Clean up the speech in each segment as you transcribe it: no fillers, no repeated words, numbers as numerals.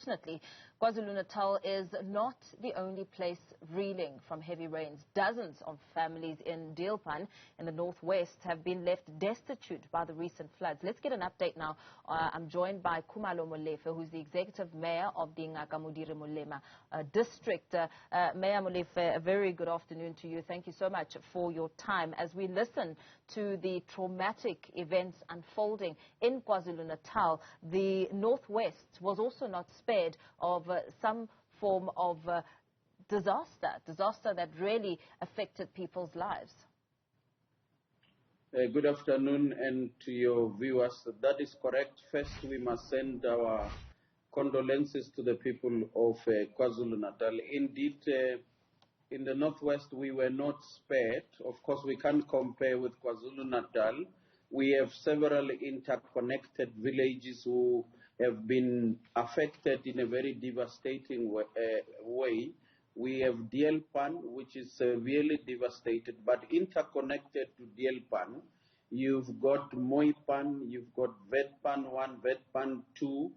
Unfortunately, KwaZulu Natal is not the only place reeling from heavy rains. Dozens of families in Deelpan in the northwest have been left destitute by the recent floods. Let's get an update now. I'm joined by Molema, who's the executive mayor of the Ngaka Modiri Molema district. Mayor Molefe, a very good afternoon to you. Thank you so much for your time as we listen to the traumatic events unfolding in KwaZulu Natal. The northwest was also not spared of some form of disaster that really affected people's lives. Good afternoon, and to your viewers, that is correct. First, we must send our condolences to the people of KwaZulu Natal. Indeed, in the northwest, we were not spared. Of course, we can't compare with KwaZulu Natal. We have several interconnected villages who have been affected in a very devastating way. We have Deelpan, which is severely devastated, but interconnected to Deelpan, you've got Moipan, you've got Witban 1, Witban 2,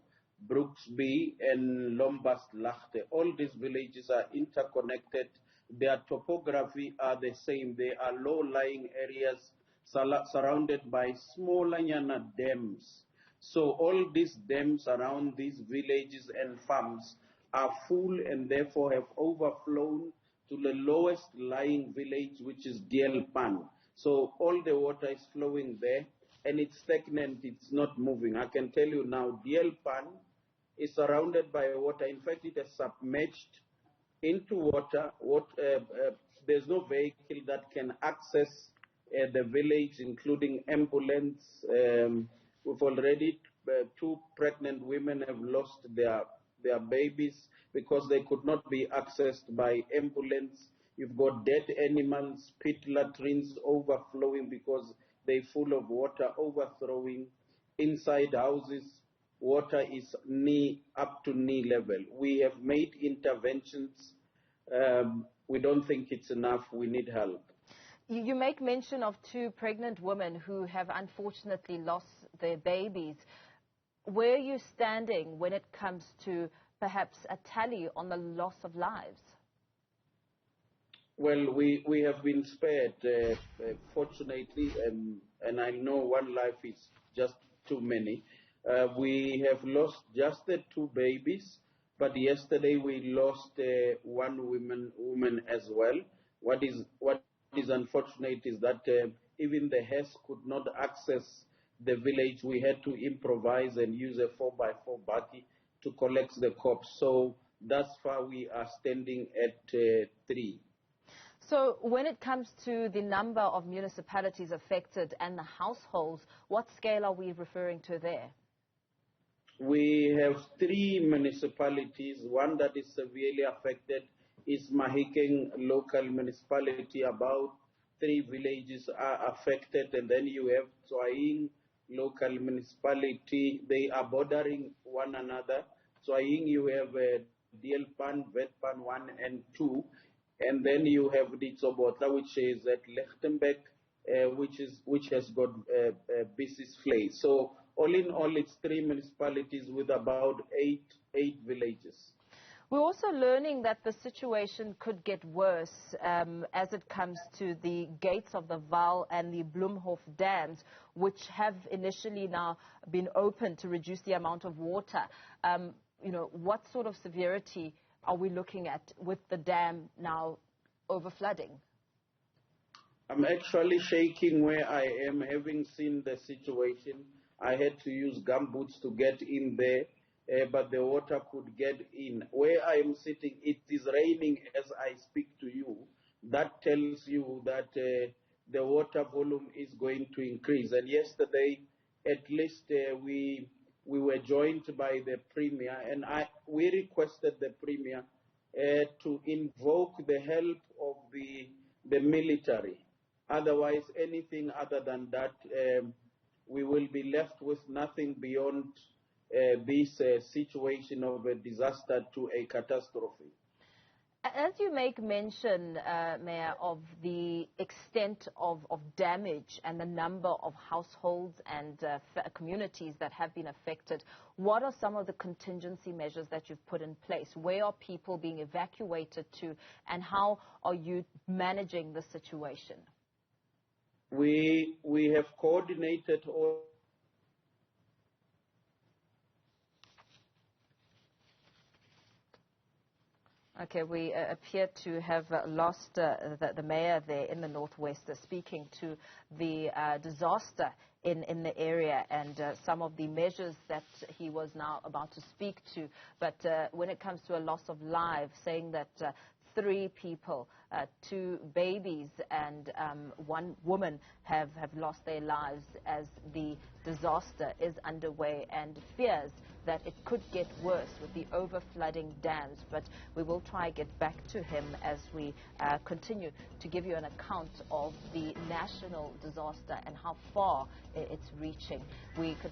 Brooksby, and Lombast-Lachte. All these villages are interconnected. Their topography are the same. They are low-lying areas surrounded by smaller dams. So all these dams around these villages and farms are full and therefore have overflown to the lowest lying village, which is Deelpan. So all the water is flowing there and it's stagnant, it's not moving. I can tell you now, Deelpan is surrounded by water. In fact, it has submerged into water. There's no vehicle that can access the village, including ambulance. We've already, 2 pregnant women have lost their babies because they could not be accessed by ambulance. You've got dead animals, pit latrines overflowing because they're full of water, overthrowing. Inside houses, water is up to knee level. We have made interventions. We don't think it's enough. We need help. You make mention of 2 pregnant women who have unfortunately lost their babies. Where are you standing when it comes to perhaps a tally on the loss of lives? Well, we have been spared, fortunately, and I know one life is just too many. We have lost just the 2 babies, but yesterday we lost one woman as well. What is unfortunate is that even the HES could not access the village. We had to improvise and use a 4x4 buggy to collect the corpse. So thus far we are standing at 3. So when it comes to the number of municipalities affected and the households, what scale are we referring to there? We have 3 municipalities. One that is severely affected is Mahikeng local municipality. About 3 villages are affected, and then you have Tswaing local municipality. They are bordering one another. Tswaing, you have Deelpan, Witban 1 and 2, and then you have Ditsobotla, which is at Lichtenberg, which has got Bisis Flay. So all in all, it's 3 municipalities with about 8 villages. We're also learning that the situation could get worse as it comes to the gates of the Vaal and the Bloemhof dams, which have initially now been opened to reduce the amount of water. What sort of severity are we looking at with the dam now overflooding? I'm actually shaking where I am, having seen the situation. I had to use gumboots to get in there. But the water could get in. Where I am sitting, it is raining as I speak to you. That tells you that the water volume is going to increase. And yesterday, at least we were joined by the Premier, and we requested the Premier to invoke the help of the military. Otherwise, anything other than that, we will be left with nothing beyond this situation of a disaster to a catastrophe. As you make mention, Mayor, of the extent of damage and the number of households and communities that have been affected, what are some of the contingency measures that you've put in place? Where are people being evacuated to, and how are you managing the situation? We have coordinated all. Okay, we appear to have lost the mayor there in the northwest, speaking to the disaster in the area and some of the measures that he was now about to speak to. But when it comes to a loss of life, saying that 3 people, 2 babies and 1 woman have lost their lives as the disaster is underway, and fears that it could get worse with the overflooding dams. But we will try to get back to him as we continue to give you an account of the national disaster and how far it's reaching. We could